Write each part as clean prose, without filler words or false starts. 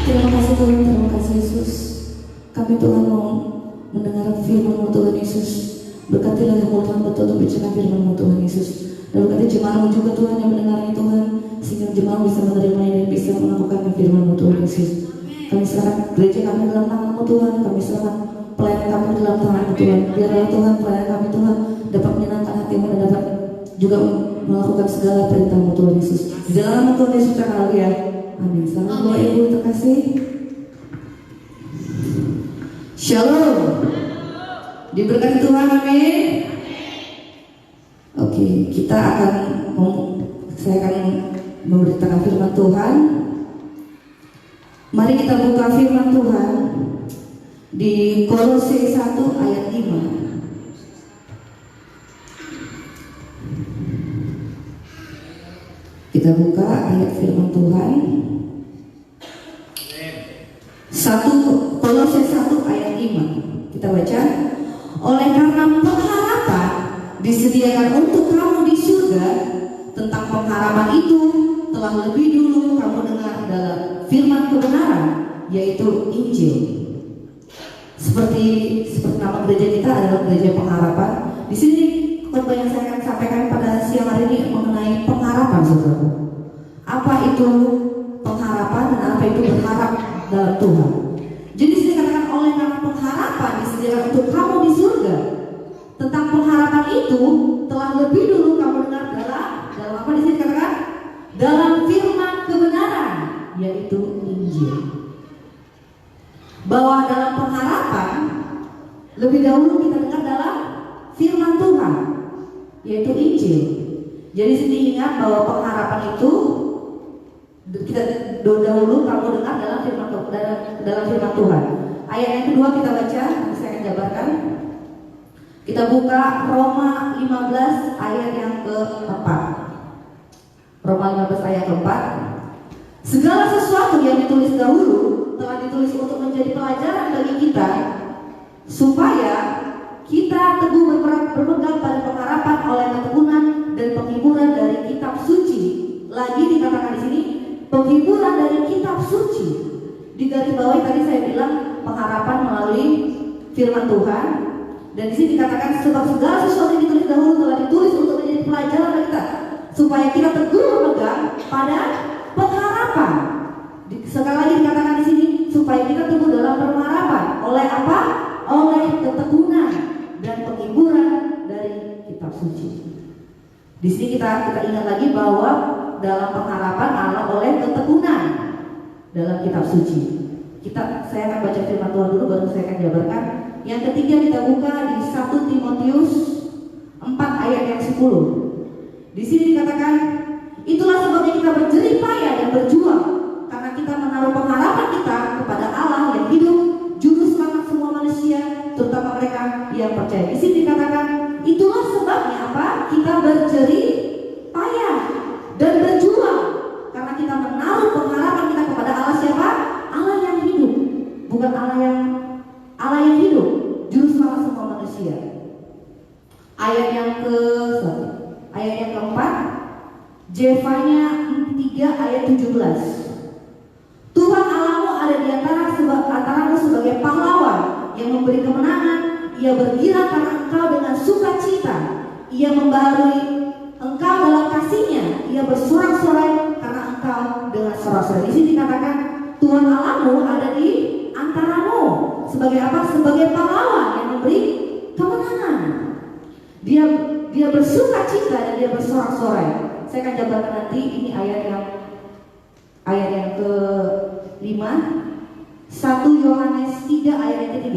Terima kasih Tuhan, terima kasih Yesus. Kami Tuhan mau mendengar firman-Mu Tuhan Yesus. Berkatilah yang mulut hamba Tuhan untuk bicara firman-Mu Tuhan Yesus. Dan berkati jemaat-Mu juga Tuhan yang mendengarnya Tuhan, sehingga jemaat bisa menerimanya dan bisa melakukan firman-Mu Tuhan Yesus. Kami serahkan gereja kami dalam tangan-Mu Tuhan. Kami serahkan pelayanan kami dalam tangan-Mu Tuhan. Biarlah Tuhan pelayanan kami Tuhan dapat menyenangkan hati-Mu dan dapat juga melakukan segala perintah-Mu Tuhan Yesus. Di dalam nama Tuhan Yesus haleluya. Amin. Selamat Bapak Ibu terkasih. Shalom. Diberkati Tuhan, amin. Oke, saya akan memberitakan firman Tuhan. Mari kita buka firman Tuhan di Kolose 1 ayat 5. Kita buka ayat firman Tuhan. Kolose 1 ayat 5. Kita baca. Oleh karena pengharapan disediakan untuk kamu di surga, tentang pengharapan itu telah lebih dulu kamu dengar dalam firman kebenaran, yaitu Injil. Seperti nama gereja kita adalah gereja pengharapan. Di sini khotbah yang saya akan sampaikan pada siang hari ini mengenai pengharapan, saudaraku. Apa itu pengharapan dan apa itu berharap dalam Tuhan? Jadi sini katakan oleh karena pengharapan disediakan untuk kamu di surga. Tentang pengharapan itu telah lebih dulu kamu dengar dalam apa di sini katakan? Dalam firman kebenaran, yaitu Injil. Bahwa dalam pengharapan lebih dahulu kita dengar dalam firman Tuhan, yaitu Injil. Jadi sini ingat bahwa pengharapan itu kita dahulu kamu dengar dalam firman Tuhan. Ayat yang kedua kita baca, nanti saya akan jabarkan. Kita buka Roma 15 ayat yang keempat. Roma 15 ayat keempat. Segala sesuatu yang ditulis dahulu telah ditulis untuk menjadi pelajaran bagi kita, supaya kita teguh berpegang pada pengharapan oleh ketekunan dan penghiburan dari kitab suci. Lagi dikatakan di sini penghiburan dari kitab suci. Di garis bawah tadi saya bilang pengharapan melalui firman Tuhan. Dan di sini dikatakan sebab segala sesuatu yang ditulis dahulu telah ditulis untuk menjadi pelajaran bagi kita, supaya kita teguh berpegang pada pengharapan. Sekali lagi dikatakan di sini supaya kita teguh dalam pengharapan. Oleh apa? Oleh ketekunan dan penghiburan dari kitab suci. Di sini kita ingat lagi bahwa dalam pengharapan adalah oleh ketekunan dalam kitab suci. Saya akan baca firman Tuhan dulu, baru saya akan jabarkan. Yang ketiga kita buka di 1 Timotius 4 ayat yang 10. Di sini dikatakan, itulah sebabnya kita berjerih payah dan berjuang, karena kita menaruh pengharapan kita kepada Allah yang hidup, juru selamat semua manusia, terutama mereka yang percaya. Di sini dikatakan, itulah sebabnya apa? Kita berjerih payah dan berjuang, karena kita menaruh pengharapan kita kepada Allah siapa? Allah yang hidup, bukan Allah yang hidup, juru selamat semua manusia. Ayat yang keempat, Jefanya 3 ayat 17. Tuhan Allahmu ada di antaramu sebagai pahlawan yang memberi kemenangan. Ia bergirang karena engkau dengan sukacita. Ia membaharui engkau dalam kasihnya. Ia bersorak-sorai karena engkau dengan sorak-sorai. Di sini dikatakan Tuhan Allahmu ada di antaramu sebagai apa? Sebagai pahlawan yang memberi kemenangan. Dia bersukacita dan dia bersorak-sorai. Saya akan jabarkan nanti. Ini ayat yang ke-5, 1 Yohanes 3 ayat yang ke-3.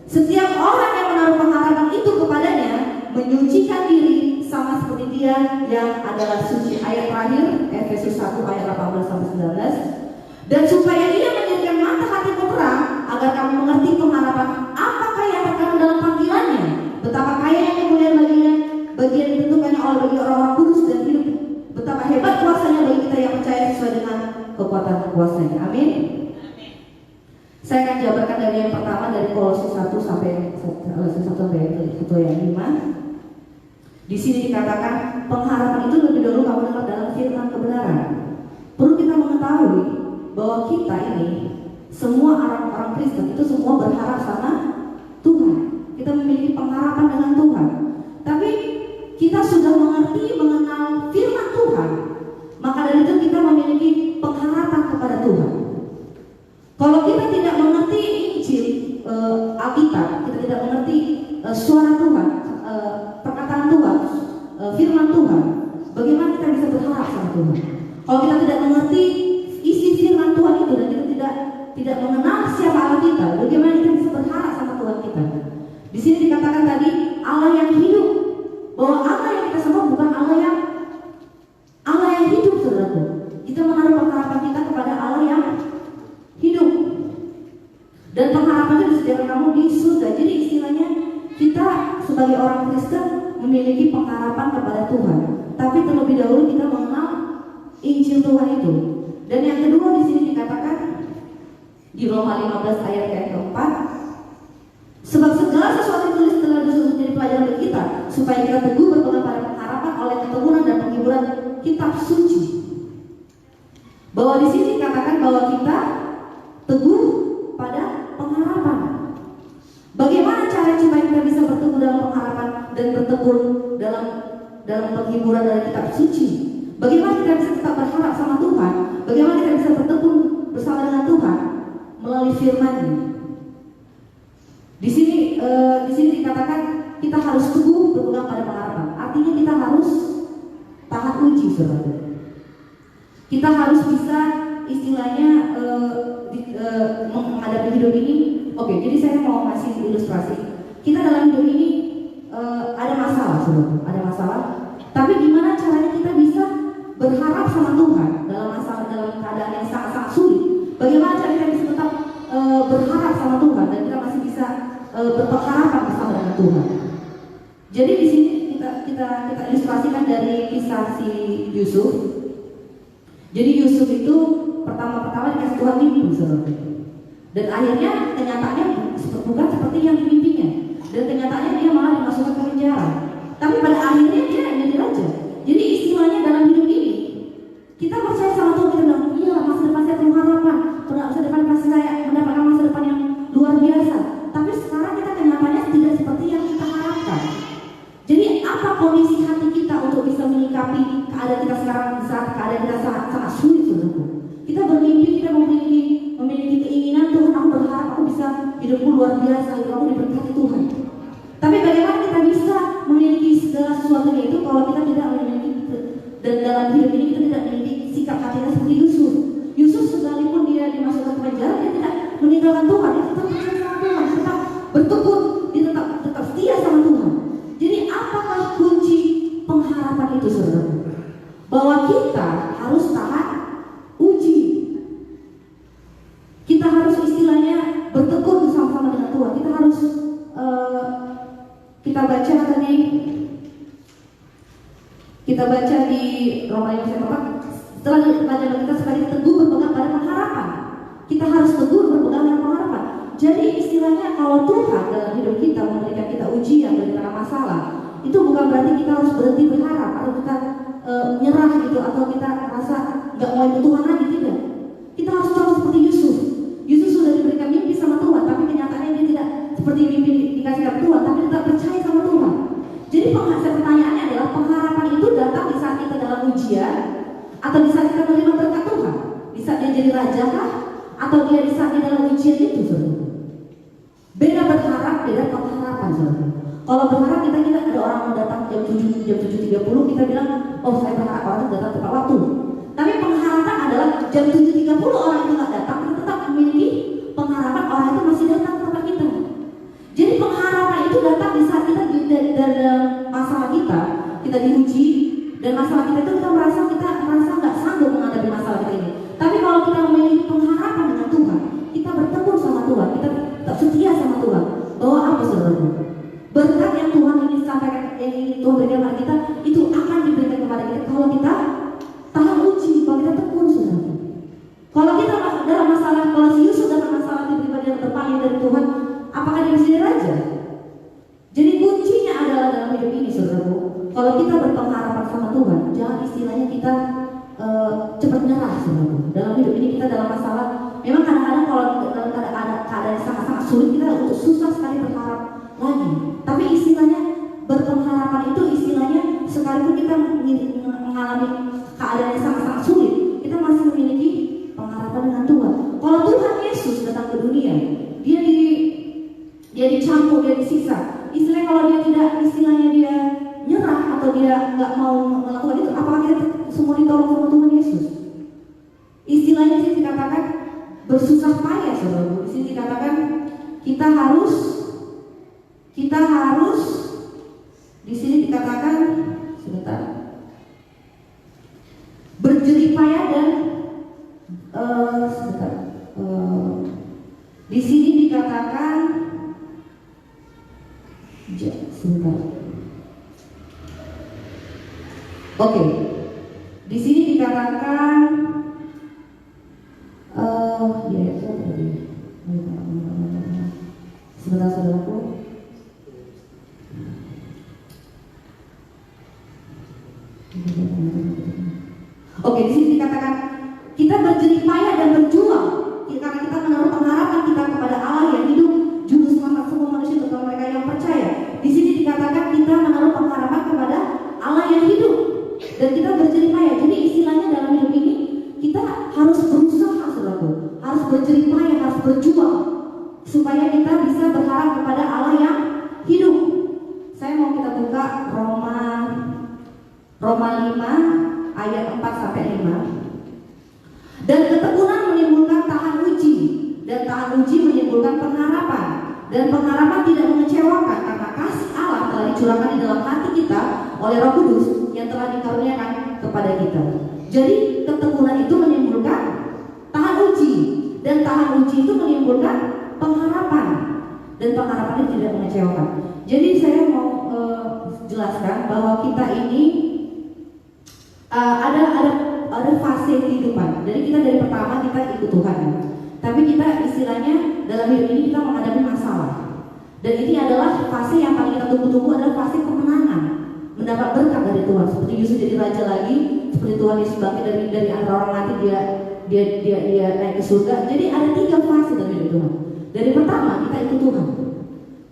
Setiap orang yang menaruh pengharapan itu kepadanya menyucikan diri sama seperti dia yang adalah suci. Ayat terakhir Efesus 1 ayat 18 sampai 19. Dan supaya ia menjadikan mata hatimu terang, agar kamu mengerti pengharapan apakah yang terkandung dalam panggilannya, betapa kaya yang kemuliaan bagian ditentukannya oleh bagi orang-orang kudus dan hidup, betapa hebat kuasanya bagi kita yang percaya sesuai dengan kekuatan kuasanya. Amin. Saya akan jabarkan dari yang pertama, dari Kolose 1 sampai yang 5. Di sini dikatakan pengharapan itu lebih dahulu kamu dengar dalam firman kebenaran. Perlu kita mengetahui bahwa kita ini semua orang-orang Kristen itu semua berharap sama Tuhan. Kita memiliki pengharapan dengan Tuhan. Tapi kita sudah mengerti mengenal firman Tuhan, maka dari itu kita memiliki pengharapan kepada Tuhan. Kalau kita tidak mengerti Injil, Alkitab, kita tidak mengerti suara Tuhan, perkataan Tuhan, firman Tuhan, bagaimana kita bisa berharap sama Tuhan? Kalau kita tidak mengerti isi firman Tuhan itu dan kita tidak mengenal siapa Allah kita, bagaimana kita bisa berharap sama Tuhan kita? Di sini dikatakan tadi Allah yang hidup, bahwa Allah yang kita sembah bukan Allah yang hidup, saudaraku. Kita menaruh pengharapan kita kepada Allah yang hidup, dan pengharapannya disediakan kamu di surga. Jadi istilahnya kita sebagai orang Kristen memiliki pengharapan kepada Tuhan, tapi terlebih dahulu kita mengenal Injil Tuhan itu. Dan yang kedua di sini dikatakan di Roma 15 ayat yang keempat, sebab segala sesuatu yang tulis telah disusun menjadi pelajaran bagi kita, supaya kita teguh berpegang pada pengharapan oleh keteguhan dan penghiburan kitab suci. Bahwa di sini dikatakan bahwa kita teguh pada pengharapan. Bagaimana cara supaya kita bisa berteguh dalam pengharapan dan bertekun dalam penghiburan dari kitab suci? Bagaimana kita bisa tetap berharap sama Tuhan? Bagaimana kita bisa bertekun bersama dengan Tuhan melalui firman-Nya? Di sini dikatakan kita harus teguh berpegang pada pengharapan. Artinya kita harus tahan uji, saudara. Kita harus bisa istilahnya menghadapi hidup ini. Oke, jadi saya mau ngasih ilustrasi. Kita dalam hidup ini ada masalah, saudara. Ada masalah. Tapi gimana caranya kita bisa berharap sama Tuhan dalam keadaan yang sangat-sangat sulit? Bagaimana cara kita bisa tetap berharap sama Tuhan dan kita masih bisa berpengharapan bersama dengan Tuhan? Jadi di sini kita ilustrasikan dari kisah si Yusuf. Jadi Yusuf itu pertama-tama dikasih Tuhan mimpi, saudara. Dan akhirnya kenyataannya bukan seperti yang dimimpinya. Dan kenyataannya dia malah dimasukkan ke penjara. Tapi pada akhirnya dia jadi raja. Jadi istilahnya dalam hidup ini kita percaya sama Tuhan, kita bilang iya masa depan saya penuh harapan, masa depan pasti saya mendapatkan masa depan yang luar biasa. Tapi sekarang kita kenyataannya tidak seperti yang kita harapkan. Jadi apa kondisi hati kita untuk bisa menyikapi keadaan kita sekarang saat keadaan kita sangat sulit, saudaraku? Kita bermimpi, kita memiliki keinginan, Tuhan aku berharap aku bisa hidupku luar biasa, aku diberkati Tuhan. Tapi bagaimana kita bisa memiliki segala sesuatunya itu kalau kita tidak memiliki, dan dalam hidup ini kita tidak memiliki sikap hati kita seperti Yusuf. Yusuf sekalipun dia dimasukkan ke penjara, dia tidak meninggalkan Tuhan, dia tetap percaya sama Tuhan, tetap bertekun, dia tetap setia sama Tuhan. Jadi apakah kunci pengharapan itu, saudara? Bahwa kita harus tahan uji. Kita harus istilahnya bertekun bersama-sama dengan Tuhan. Kita harus kita baca di Roma 15 setelah baca kita sebagai teguh berpegang pada pengharapan. Kita harus teguh berpegang pada pengharapan. Jadi istilahnya kalau Tuhan dalam hidup kita memberikan kita ujian, memberikan masalah, itu bukan berarti kita harus berhenti berharap atau kita nyerah gitu, atau kita merasa nggak mau ikut Tuhan lagi, tidak. Kita harus contoh seperti Yusuf. Yusuf sudah diberikan mimpi sama Tuhan, tapi kenyataannya dia tidak seperti mimpi dikasih Tuhan, tapi tetap percaya sama Tuhan. Jadi pertanyaannya adalah pengharapan itu datang di saat kita dalam ujian atau di saat kita menerima berkat Tuhan, di saat dia jadi raja kah, atau dia di saat dia dalam ujian itu, saudara. Beda berharap, beda pengharapan, saudara. Kalau berharap kita ada orang mau datang jam 7.30, kita bilang, oh saya berharap orang itu datang tepat waktu. Tapi pengharapan adalah jam 7.30 orang itu nggak datang, kita tetap memiliki pengharapan orang itu masih datang ke tempat kita. Jadi pengharapan itu datang di saat kita dalam masalah kita diuji, dan masalah kita itu kita merasa nggak sanggup menghadapi masalah kita ini. Tapi kalau kita memiliki pengharapan dengan Tuhan, kita bertemu sama Tuhan, kita tetap setia sama Tuhan. Bahwa apa, saudara? Berkat yang Tuhan ini sampaikan, yang ini Tuhan berikan kepada kita, itu akan diberikan kepada kita kalau kita tahan uji, kalau kita tekun, saudara. Kalau kita dalam keadaan yang sangat-sangat sulit, kita untuk susah sekali berharap lagi. Tapi istilahnya berpengharapan itu istilahnya sekalipun kita mengalami keadaan yang sangat-sangat sulit, kita masih memiliki pengharapan dengan Tuhan. Kalau Tuhan Yesus datang ke dunia, dia dicampur, dia disiksa. Istilahnya kalau dia tidak, istilahnya dia nyerah atau dia nggak mau melakukan itu, apakah kita semua ditolong sama Tuhan Yesus? Istilahnya sih dikatakan bersusah payah, saudara. Di sini dikatakan kita harus di sini dikatakan sebentar, berjerih payah dan di sini dikatakan sebentar. Oke. Di sini dikatakan sebentar saudaraku. Oke, di sini dikatakan kita berjerih payah dan berjuang karena kita menaruh pengharapan kita kepada Allah yang hidup, juru selamat semua manusia, terutama mereka yang percaya. Di sini dikatakan kita menaruh pengharapan kepada Allah yang hidup dan kita berjerih payah. Jadi istilahnya dalam hidup ini kita harus berusaha, saudaraku, harus berjerih payah, harus berjuang supaya kita bisa berharap kepada Allah yang hidup. Saya mau kita buka Roma 5 ayat 4 sampai 5. Dan ketekunan menimbulkan tahan uji, dan tahan uji menimbulkan pengharapan, dan pengharapan tidak mengecewakan karena kasih Allah telah dicurahkan di dalam hati kita oleh Roh Kudus yang telah dikaruniakan kepada kita. Jadi ketekunan itu menimbulkan tahan uji, dan tahan uji itu menimbulkan pengharapan, dan pengharapan itu tidak mengecewakan. Jadi saya mau jelaskan bahwa kita ini ada fase kehidupan. Jadi kita dari pertama kita ikut Tuhan, tapi kita istilahnya dalam hidup ini kita menghadapi masalah. Dan ini adalah fase yang paling kita tunggu-tunggu, adalah fase kemenangan, mendapat berkat dari Tuhan. Seperti Yusuf jadi raja lagi, seperti Tuhan Yesus bangkit dari antara orang mati, dia naik ke surga. Jadi ada 3 fase dalam hidup Tuhan. Dari pertama kita ikut Tuhan,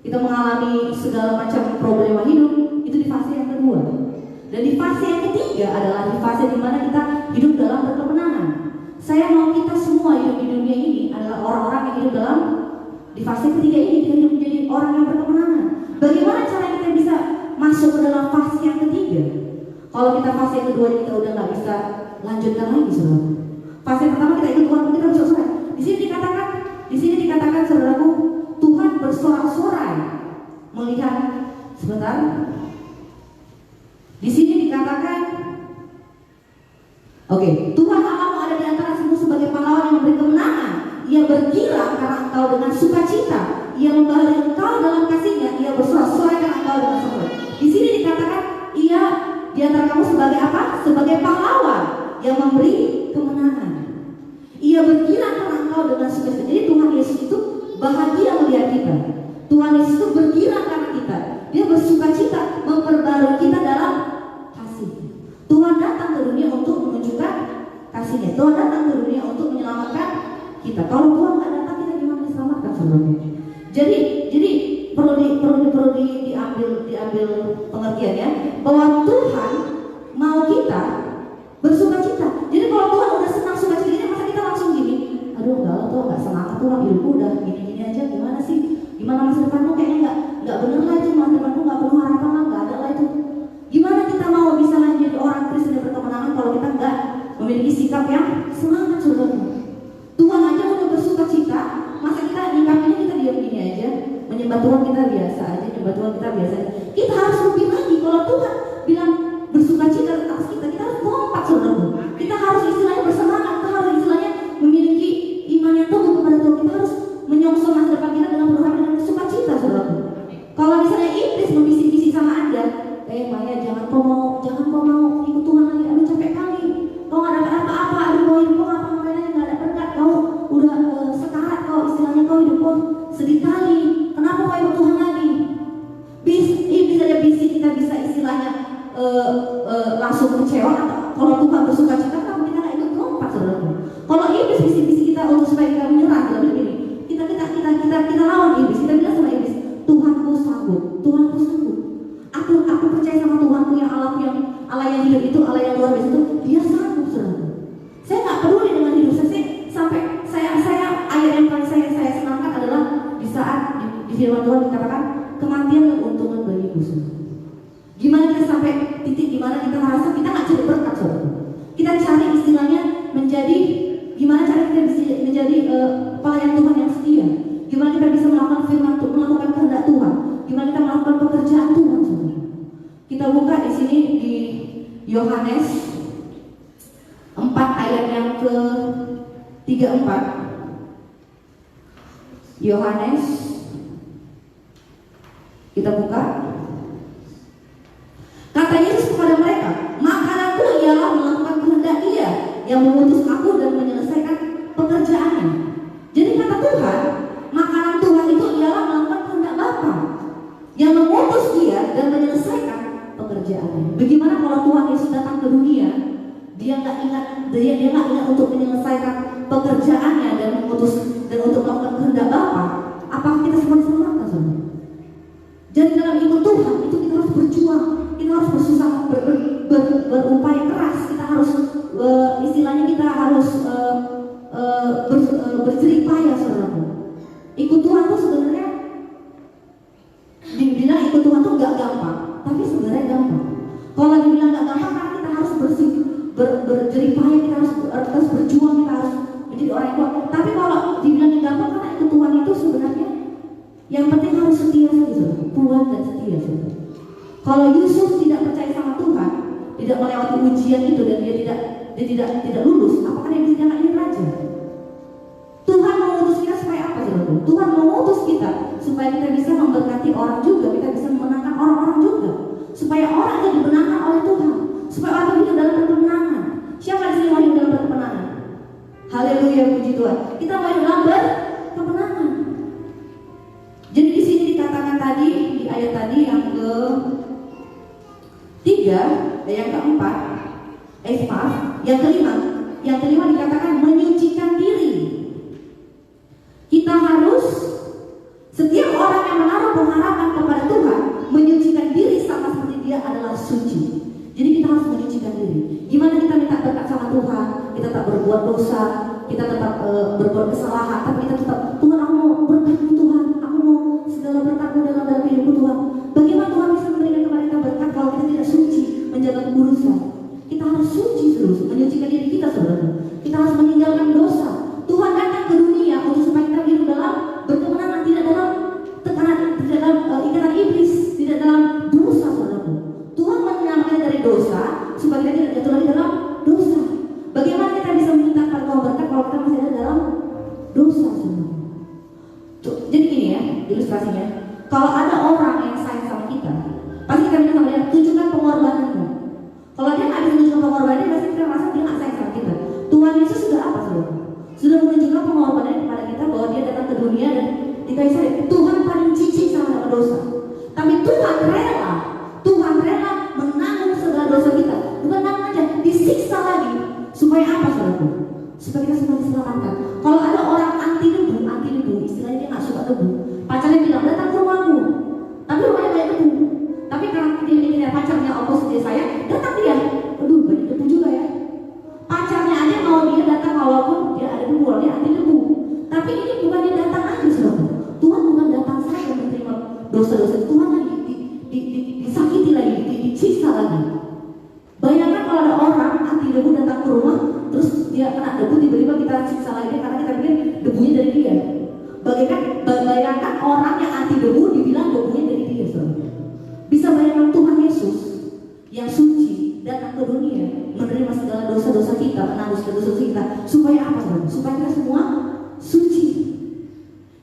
kita mengalami segala macam problema hidup, itu di fase yang kedua. Dan di fase yang ketiga adalah di fase di mana kita hidup dalam berkemenangan. Saya mau kita semua hidup di dunia ini adalah orang-orang yang hidup dalam di fase ketiga ini, kita hidup menjadi orang yang berkemenangan. Bagaimana cara kita bisa masuk ke dalam fase yang ketiga? Kalau kita fase yang kedua kita udah nggak bisa lanjutkan lagi, saudara. Fase pertama kita ikut Tuhan, kita bersorak. Di sini dikatakan saudaraku, Tuhan bersorak-sorai melihat sebentar. Di sini dikatakan, Tuhan Allahmu ada di antara semua sebagai pahlawan yang memberi kemenangan. Ia bergirang karena engkau dengan sukacita. Ia membaharui engkau dalam kasihnya. Ia bersorak-sorai karena engkau dengan sukacita. Di sini dikatakan, ia di antara kamu sebagai apa? Sebagai pahlawan yang memberi kemenangan. Ia bergirang karena engkau dengan sukacita. Jadi Tuhan Yesus itu bahagia melihat kita. Tuhan Yesus itu bergirang karena kita. Dia bersukacita memperbarui kita dalam kasih. Tuhan datang ke dunia untuk menunjukkan kasihnya. Tuhan datang ke dunia untuk menyelamatkan kita. Kalau Tuhan nggak datang, kita gimana diselamatkan, saudara? Jadi perlu diambil pengertiannya bahwa Tuhan mau kita bersukacita. Jadi kalau Tuhan udah senang sukacita ini, masa kita langsung gini, aduh enggak lah Tuhan, nggak semangat Tuhan, hidupku udah gini-gini aja, gimana sih? Gimana masa depanmu kayaknya nggak bener lah itu, masa depanmu nggak penuh harapan lah, nggak ada lah itu. Gimana kita mau bisa jadi orang Kristen yang berkemenangan kalau kita nggak memiliki sikap yang semangat, saudara? Tuhan aja udah bersukacita, masa kita nyikapinya kita diam gini aja, menyembah Tuhan kita biasa aja, menyembah Tuhan kita biasa aja. Kita harus lebih lagi. Kalau Tuhan bilang bersukacita atas kita harus kompak, saudara. Kita harus istilahnya bersemangat, kita harus istilahnya memiliki iman yang teguh kepada Tuhan. Kita harus menyongsong masa depan kita dengan penuh harapan dan sukacita, saudara. Kalau misalnya iblis membisik-bisik sama Anda, Maya jangan kau mau ikut Tuhan lagi, aduh capek kali, kau nggak dapat apa-apa, aduh kau hidup kau ngapain aja nggak ada berkat, kau udah sekarat, kau istilahnya kau hidup kau sedih kali, kenapa kau ikut Tuhan lagi? Iblis aja bisik, kita bisa istilahnya langsung kecewa. Kalau Tuhan bersukacita, kenapa kita nggak ikut kompak, saudara? Kalau iblis bisik-bisik kita untuk supaya kita menyerah dalam hidup ini, kita firman Tuhan dikatakan kematian dan keuntungan bagiku. Gimana kita sampai titik dimana kita merasa kita nggak cari berkat, saudara? Kita cari istilahnya menjadi gimana cara kita bisa menjadi pelayan Tuhan yang setia? Gimana kita bisa melakukan firman Tuhan, melakukan kehendak Tuhan? Gimana kita melakukan pekerjaan Tuhan, saudara? Kita buka di sini di Yohanes 4 ayat yang ke-34. Yohanes, kita buka. Kata Yesus kepada mereka, makananku ialah melakukan kehendak Dia yang mengutus aku dan menyelesaikan pekerjaannya. Jadi kata Tuhan, makanan Tuhan itu ialah melakukan kehendak Bapa yang mengutus Dia dan menyelesaikan pekerjaannya. Bagaimana kalau Tuhan Yesus datang ke dunia, dia nggak ingat untuk menyelesaikan pekerjaannya dan mengutus dan untuk melakukan kehendak Bapa? Apakah kita semua diselamatkan, saudara? Jadi dalam ikut Tuhan itu kita harus berjuang, kita harus bersusah, berupaya keras, kita harus istilahnya kita harus berjerih payah, saudara. Ikut Tuhan itu sebenarnya dibilang ikut Tuhan itu nggak gampang, tapi sebenarnya gampang. Kalau dibilang nggak gampang karena kita harus berjerih payah, kita harus berjuang, kita harus menjadi orang yang kuat. Tapi kalau dibilang gampang karena ikut Tuhan itu sebenarnya yang penting harus setia saja, kuat dan setia saja. Kalau Yusuf tidak percaya sama Tuhan, tidak melewati ujian itu dan dia tidak lulus, apakah dia bisa jadi raja? Tuhan mengutus kita supaya apa, saudara? Tuhan mengutus kita supaya kita bisa memberkati orang juga, kita bisa memenangkan orang-orang juga, supaya orang itu dibenarkan oleh Tuhan, supaya orang hidup dalam kemenangan. Siapa di sini mau hidup dalam kemenangan? Haleluya, puji Tuhan. Kita mau hidup dalam kemenangan. Jadi di sini dikatakan tadi di ayat tadi yang ke-3 dan yang ke-4, yang kelima dikatakan menyucikan diri. Kita harus, setiap orang yang menaruh pengharapan kepada Tuhan menyucikan diri sama seperti dia adalah suci. Jadi kita harus menyucikan diri. Gimana kita minta berkat sama Tuhan? Kita tak berbuat dosa, kita tetap berbuat kesalahan, tapi kita tetap, Tuhan aku mau berkat-Mu Tuhan, aku mau segala berkat-Mu dalam hidupku Tuhan. Bagaimana Tuhan bisa memberikan kepada kita berkat kalau kita tidak suci, menjaga kekudusan? Kita harus suci terus, menyucikan diri kita, saudara. Kita harus meninggalkan dosa. Tuhan datang ke dunia untuk supaya kita hidup dalam berkemenangan, tidak dalam tekanan, tidak dalam ikatan iblis, tidak dalam dosa, saudara. Tuhan menyelamatkan dari dosa supaya kita tidak jatuh lagi dalam dosa. Bagaimana kita bisa meminta kepada Tuhan berkat kalau kita masih ada dalam dosa, saudara? Jadi gini ya, ilustrasinya. Kalau ada orang yang sayang sama kita, pasti kita minta sama dia, tunjukkan pengorbananmu. Kalau dia nggak bisa menunjukkan pengorbanannya, pasti kita merasa dia nggak sayang sama kita. Tuhan Yesus sudah apa, saudara? Sudah menunjukkan pengorbanannya kepada kita bahwa dia datang ke dunia dan dikasih saya. Tuhan paling jijik sama dosa, tapi Tuhan rela menanggung segala dosa kita. Bukan nanggung aja, disiksa lagi. Supaya apa, saudara? Supaya kita semua diselamatkan. Kalau ada orang anti debu, istilahnya dia nggak suka debu. Pacarnya bilang datang ke rumahku, tapi rumahnya banyak debu. Tapi karena dia mikirnya pacarnya opposite saya, datang dia. Aduh, banyak debu juga ya. Pacarnya aja mau dia datang walaupun dia ada debu, dia anti debu. Tapi ini bukan dia datang aja, saudara. Tuhan bukan datang saja menerima dosa-dosa. Tuhan lagi disakiti lagi, disiksa lagi. Bayangkan kalau ada orang anti debu datang ke rumah, terus dia kena debu, tiba-tiba kita siksa lagi karena kita pikir debunya dari dia. Bayangkan orang yang anti debu dibilang debunya dari dia, saudara. Bisa bayangkan Tuhan Yesus yang suci datang ke dunia, menerima segala dosa-dosa kita, menanggung segala dosa kita, supaya apa, saudara? Supaya kita semua suci.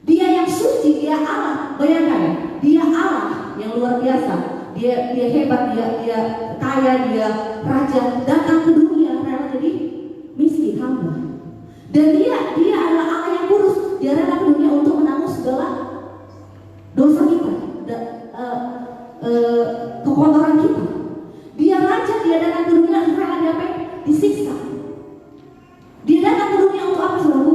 Dia yang suci, dia Allah. Bayangkan ya, dia Allah yang luar biasa. Dia hebat, dia kaya, dia raja, datang ke dunia rela jadi miskin, hamba. Dan dia adalah Allah yang kudus. Dia rela ke dunia untuk menanggung segala dosa kita, kekotoran kita. Dia raja, dia datang ke dunia rela disiksa. Dia datang ke dunia untuk apa, saudara?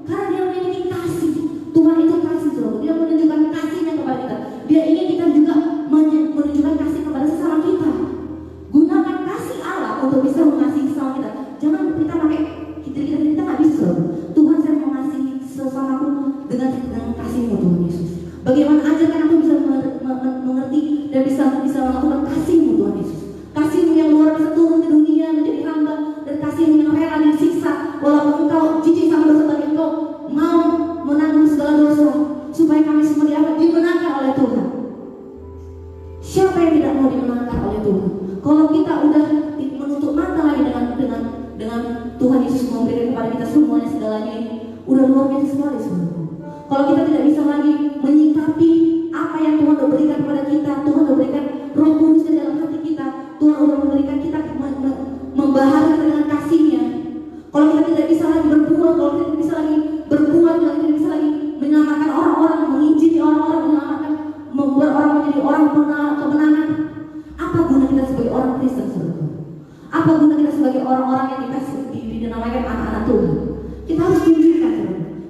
Karena dia memiliki kasih. Tuhan itu kasih, saudara. Dia menunjukkan kasihnya kepada kita. Dia ingin kita juga menunjukkan kasih kepada sesama kita. Gunakan kasih Allah untuk bisa mengasihi sesama kita. Jangan kita pakai kita nggak bisa. Tuhan, saya mengasihi sesamaku dengan kasih-Mu, Tuhan Yesus. Bagaimana ajarkan aku bisa mengerti dan bisa melakukan kasih-Mu Tuhan Yesus. Kasih-Mu yang luar biasa turun ke dunia menjadi hamba, dan kasih-Mu yang rela disiksa walaupun Engkau jijik sama dosa, tapi Engkau mau menanggung segala dosa supaya kami semua dimenangkan oleh Tuhan. Siapa yang tidak mau dimenangkan oleh Tuhan? Kalau kita udah menutup mata lagi dengan Tuhan Yesus memberikan kepada kita semuanya segalanya ini, udah luar biasa sekali sebenarnya. Kalau kita tidak bisa lagi menyikapi apa yang Tuhan sudah berikan kepada kita, Tuhan sudah berikan Roh Kudus di dalam hati kita, Tuhan sudah memberikan kita membaharui kita dengan kasih-Nya. Kalau kita tidak bisa lagi berbuat, kalau kita tidak bisa lagi berbuat, kalau kita tidak bisa lagi menyelamatkan orang-orang, menginjili orang-orang, membuat orang menjadi orang kemenangan, apa guna kita sebagai orang Kristen sebenarnya? Apa guna kita sebagai orang-orang yang dinamakan anak-anak Tuhan? Kita harus tunjukkan,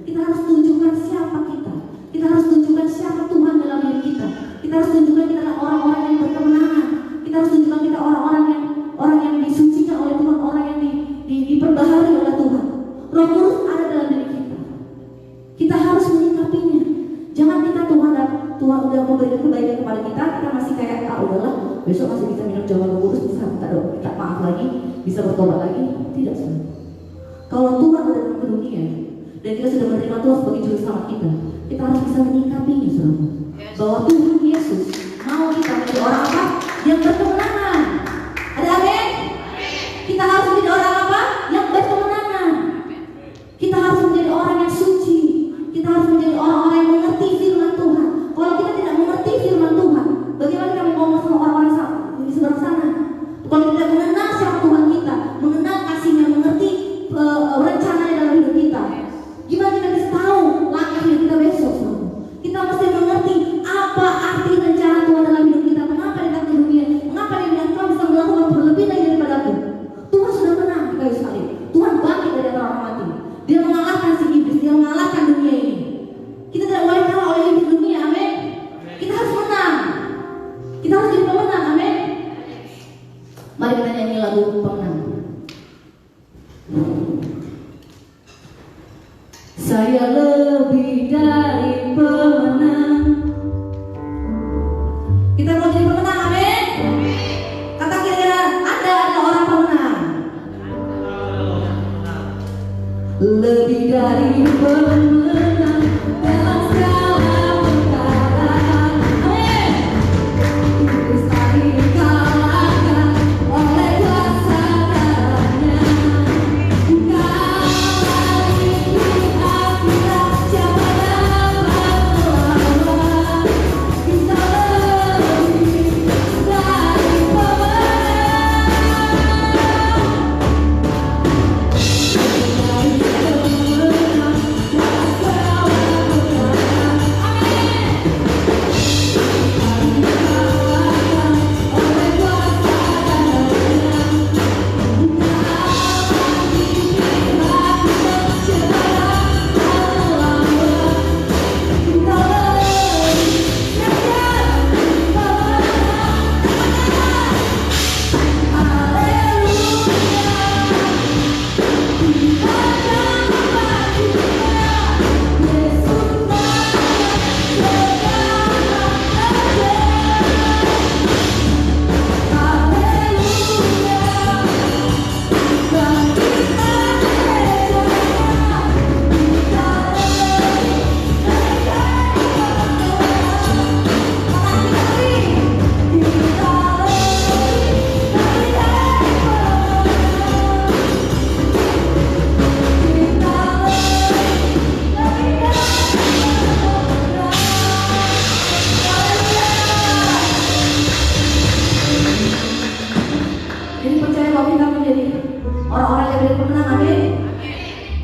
kita harus tunjukkan siapa kita. Kita harus tunjukkan siapa Tuhan dalam diri kita. Kita harus tunjukkan kita adalah orang-orang yang berkemenangan. Kita harus tunjukkan kita orang yang disucikan oleh Tuhan, orang yang diperbaharui oleh Tuhan. Roh Kudus ada dalam diri kita. Kita harus menyikapinya. Jangan kita Tuhan udah memberikan kebaikan kepada kita masih kayak udahlah, besok masih bisa minum jamu Roh Kudus, bisa minta maaf lagi, bisa bertobat lagi. Tidak, saudara. Kalau Tuhan ada dalam dunia dan kita sudah menerima Tuhan sebagai juru selamat kita harus bisa menyikapinya, saudara. Bahwa Tuhan Yesus mau kita menjadi orang apa? Yang berkemenangan. Ada amin? Kita harus menjadi orang apa? Yang berkemenangan. Kita harus menjadi orang yang suci. Kita harus menjadi orang-orang yang mengerti firman Tuhan. Kalau kita tidak mengerti firman Tuhan, bagaimana kami mau sama orang-orang di seberang sana? Kalau kita tidak mengenal siapa Tuhan kita, mengenal kasih-Nya, mengerti rencananya dalam hidup kita, gimana kita bisa tahu langkah hidup kita besok? Kita mesti mengerti apa arti rencana Tuhan dalam hidup kita. Mengapa Dia datang ke dunia? Mengapa Dia bilang kau bisa melakukan berlebih lagi daripada aku? Tuhan sudah menang di kayu salib. Tuhan bangkit dari antara orang mati. Dia mengalahkan si iblis, Dia mengalahkan dunia ini. Kita tidak boleh kalah oleh iblis dunia, amin. Kita harus menang. Kita harus jadi pemenang, amin. Mari kita nyanyi lagu pemenang. Saya lebih dari pemenang. Kita mau jadi pemenang, amin. Kata kira-kira Anda adalah orang pemenang. Lebih dari pemenang dalam segala perkara, amin. Iblis tak dikalahkan oleh kuasa darahnya.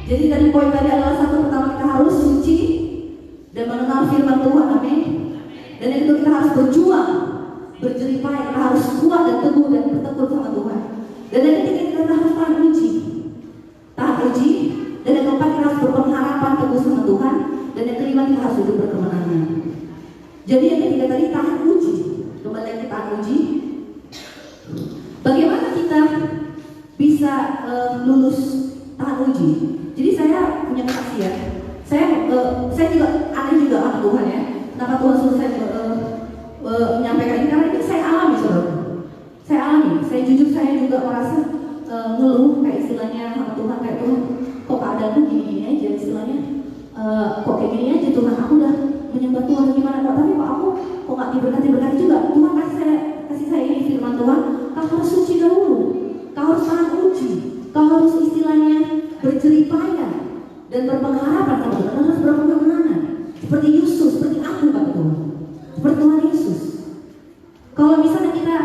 Jadi tadi poin tadi adalah satu, pertama kita harus suci dan mengenal firman Tuhan, amin. Dan yang kedua kita harus berjuang, berjeripaya, kita harus kuat dan teguh dan bertekun sama Tuhan. Dan yang ketiga kita harus tahan uji, dan yang keempat kita harus berpengharapan teguh sama Tuhan. Dan yang kelima kita harus hidup berkemenangan. Jadi yang ketiga tadi tahan uji, kembali lagi tahan uji. Bagaimana kita bisa lulus tahan uji? Jadi saya punya kesaksian. Saya juga aneh juga sama Tuhan ya. Kenapa Tuhan suruh saya menyampaikan ini? Karena ini saya alami, saudara. Saya alami. Saya jujur, saya juga merasa ngeluh kayak istilahnya sama Tuhan, kayak Tuhan, kok keadaanku gini-gini aja istilahnya. Kok kayak gini aja Tuhan, aku udah menyembah Tuhan gimana kok, tapi kok aku kok nggak diberkati juga. Tuhan kasih saya ini firman Tuhan, kau harus suci dahulu, kau harus tahan uji, kau harus istilahnya berjerih payah dan berpengharapan kepada Tuhan, harus berkemenangan seperti Yesus, seperti aku kata Tuhan, seperti Tuhan Yesus. Kalau misalnya kita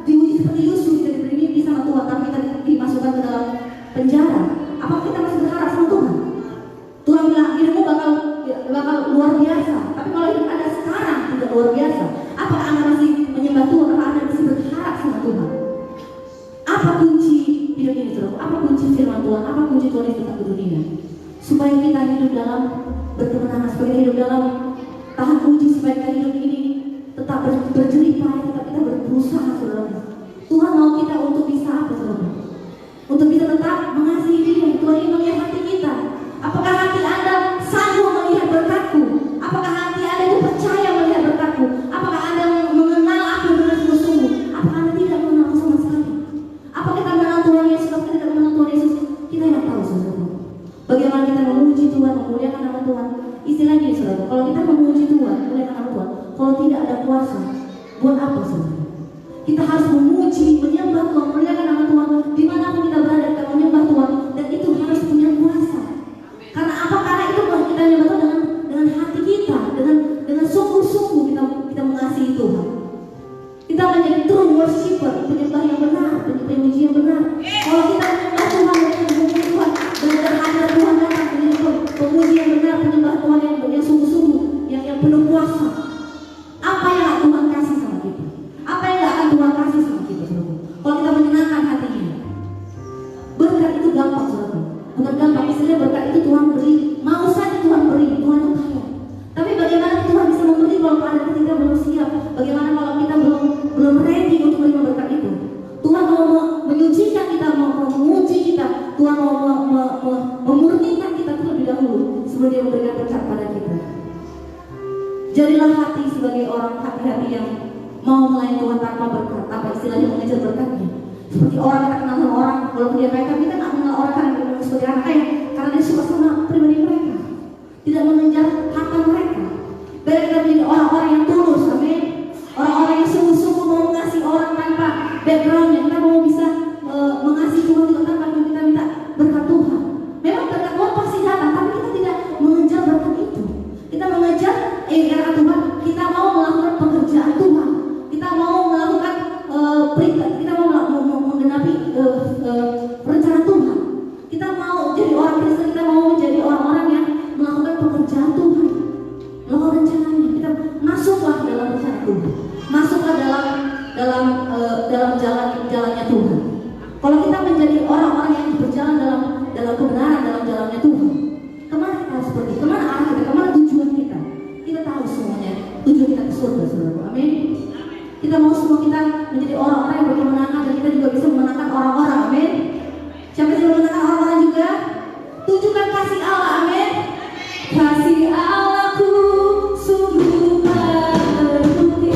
diuji seperti Yesus, kita diberi mimpi sama Tuhan, tapi kita dimasukkan ke dalam penjara, apakah kita masih berharap sama Tuhan? Tuhan bilang hidupmu bakal luar biasa, tapi kalau hidup Anda sekarang tidak luar biasa, apakah Anda masih menyembah Tuhan? Apakah Anda masih berharap sama Tuhan? Apa kunci hidup ini, saudara? Apa kunci firman Tuhan? Apa kunci Tuhan itu datang ke dunia? Supaya kita hidup dalam berkemenangan, supaya kita hidup dalam tahan uji, supaya kita hidup ini tetap berjerih payah, tetap kita berusaha, saudara. Tuhan mau kita untuk bisa apa, saudara? Untuk bisa tetap mengasihi Dia. Tuhan ingin melihat hati kita. Apakah hati Anda sanggup melihat berkat-Ku? Apakah hati Anda itu percaya melihat berkat-Ku? Apakah Anda mengenal aku dengan sungguh-sungguh? Apakah Anda tidak mengenal sama sekali? Apa kita mengenal Tuhan Yesus? Kalau kita tidak mengenal Tuhan Yesus, kita yang tahu, saudara. Bagaimana kita memuji Tuhan, memuliakan nama Tuhan? Istilahnya, saudara, kalau kita memuji Tuhan, memuliakan nama Tuhan, kalau tidak ada kuasa, buat apa, saudara? Kita harus memuji, menyembah Tuhan, memuliakan nama Tuhan. Dimanapun kita berada, kita menyembah Tuhan, dan itu harus punya kuasa. Karena apa? Karena itu kita menyembah Tuhan dengan hati kita, dengan sungguh-sungguh kita mengasihi Tuhan. Kita menjadi true worshiper, penyembah yang benar, pemuji yang benar. Kalau kita menyembah Tuhan, memuji Tuhan, dan hadirat Tuhan datang, pemuji yang benar, penyembah Tuhan yang sungguh-sungguh, yang penuh kuasa. Apa yang Tuhan kasih sama kita? Apa yang akan Tuhan kasih sama kita, saudara? Kalau kita menyenangkan hatinya, berkat itu gampang, saudara. Bukan gampang, istilahnya berkat itu Tuhan beri. Mau saja Tuhan beri, Tuhan itu kaya. Tapi bagaimana Tuhan bisa memberi kalau keadaan kita belum siap? Bagaimana kalau kita belum ready untuk menerima berkat itu? Tuhan mau menyucikan kita, mau menguji kita. Tuhan mau memurnikan kita terlebih dahulu sebelum Dia memberikan berkat pada kita. Jadilah hati sebagai orang hati-hati yang mau melayani Tuhan tanpa berkat, apa istilahnya mengejar berkatnya. Seperti orang kita kenal sama orang, walaupun dia mereka, kita tak mengenal orang karena dia seperti anak kaya, karena dia suka sama pribadi mereka, tidak mengejar harta mereka. Biar kita menjadi orang-orang yang tulus, amin. Orang-orang yang sungguh-sungguh mau mengasihi orang tanpa backgroundnya. Kita mau bisa mengasihi Tuhan juga tanpa kita minta berkat Tuhan. Memang berkat Tuhan pasti datang, tapi kita tidak mengejar berkat itu. Kita mengejar karena Tuhan, kita mau melakukan pekerjaan Tuhan. Kita mau melakukan kita mau menggenapi rencana Tuhan. Kita mau jadi orang Kristen, kita mau menjadi orang-orang yang melakukan pekerjaan Tuhan, melakukan rencananya. Kita masuklah dalam rencana Tuhan, masuklah dalam jalannya Tuhan. Kalau kita menjadi orang-orang yang berjalan dalam kebenaran, dalam jalannya Tuhan, kemana kita harus pergi? Kemana arah kita? Kemana tujuan kita? Kita tahu semuanya. Tujuan kita ke surga, saudara. Amin. Kita mau semua kita menjadi orang-orang yang berkemenangan, dan kita juga bisa memenangkan orang-orang. Amin. Siapa yang memenangkan orang-orang juga? Tunjukkan kasih Allah. Amin. Kasih Allahku sungguh terbukti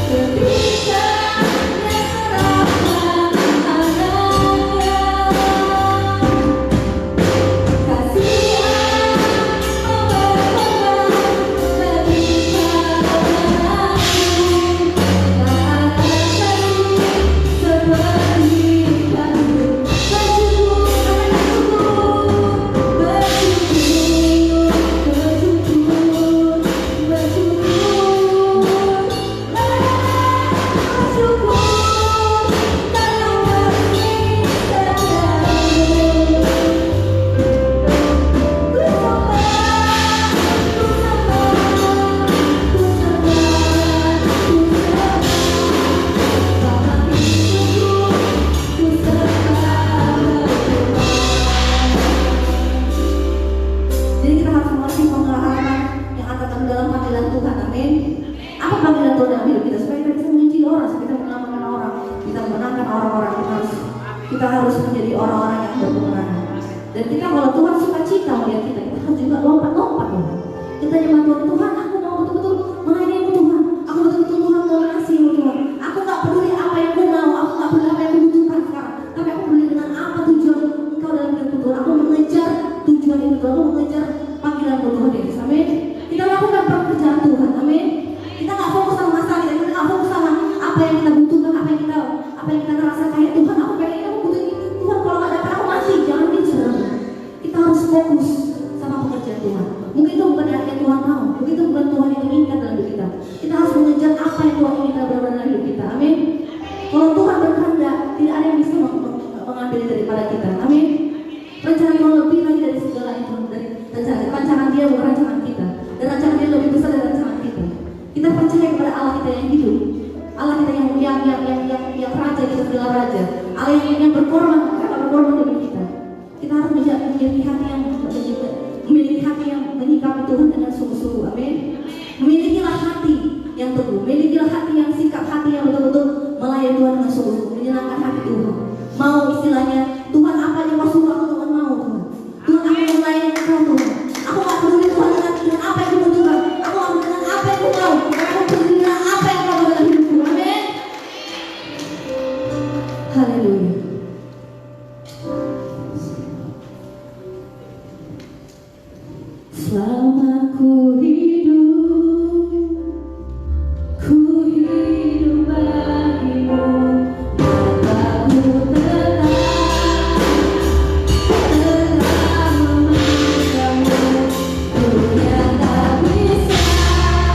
ketika Dia serahkan anaknya. Kasih kita harus menjadi orang-orang yang berkemenangan. Dan kita kalau Tuhan suka cita melihat kita harus juga lompat-lompat fokus sama pekerjaan Tuhan. Mungkin itu bukan yang Tuhan mau, mungkin itu bukan Tuhan yang inginkan dalam hidup kita. Kita harus mengejar apa yang Tuhan inginkan dalam hidup kita. Amin. Kalau Tuhan berkehendak, tidak ada yang bisa mengambil daripada kita. Amin. Rencana Tuhan lebih lagi dari segala itu, dari rancangan Dia bukan rancangan kita, dan rancangan Dia lebih besar dari rancangan kita. Kita percaya kepada Allah kita yang hidup, Allah kita yang raja kita segala raja, Allah yang berkorban demi kita. Kita harus memiliki hati yang menyikapi Tuhan dengan sungguh-sungguh. Amin. Memilikilah hati yang teguh, milikilah hati yang sikap hati yang betul-betul melayani Tuhan dengan sungguh-sungguh, menyenangkan hati Tuhan. Mau istilahnya Tuhan apa yang kau suruh aku Tuhan mau Tuhan. Tuhan aku yang melayani Engkau Tuhan. Aku gak peduli Tuhan dengan apa yang kubutuhkan. Aku gak peduli dengan apa yang ku mau. Aku peduli dengan apa yang kau mau dalam hidupku. Amin. Haleluya. Selama ku hidup bagimu, mataku tetap memandangmu. Dunia tak bisa menjauhkanku dari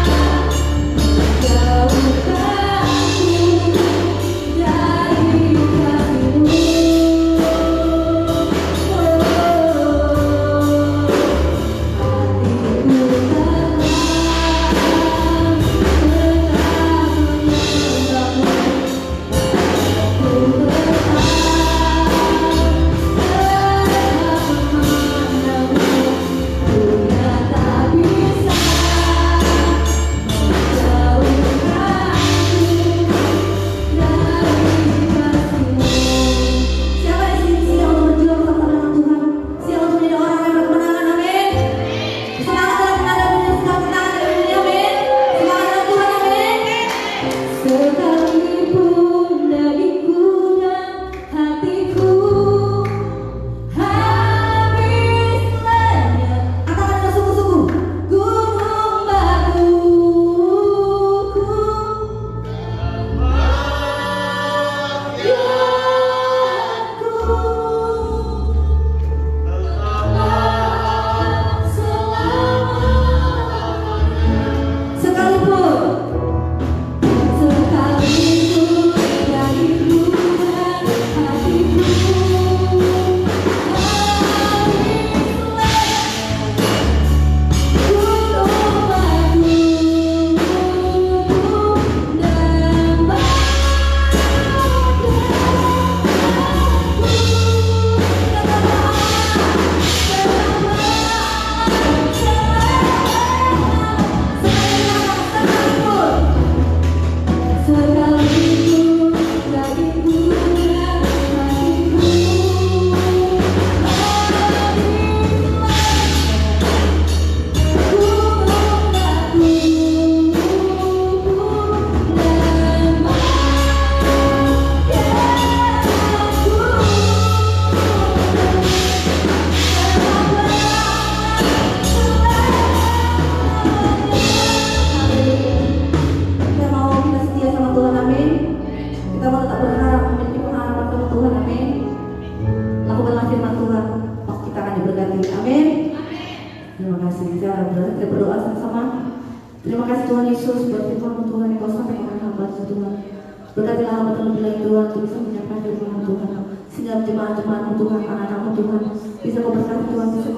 kasih-Mu. Terima kasih Tuhan Yesus buat firman Tuhan yang kau sampaikan hamba Tuhan. Berkatilah hamba terlebih lagi Tuhan untuk bisa menyampaikan firman Tuhan, sehingga jemaat-jemaat Tuhan, anak-anak Tuhan bisa kau berkati Tuhan, bisa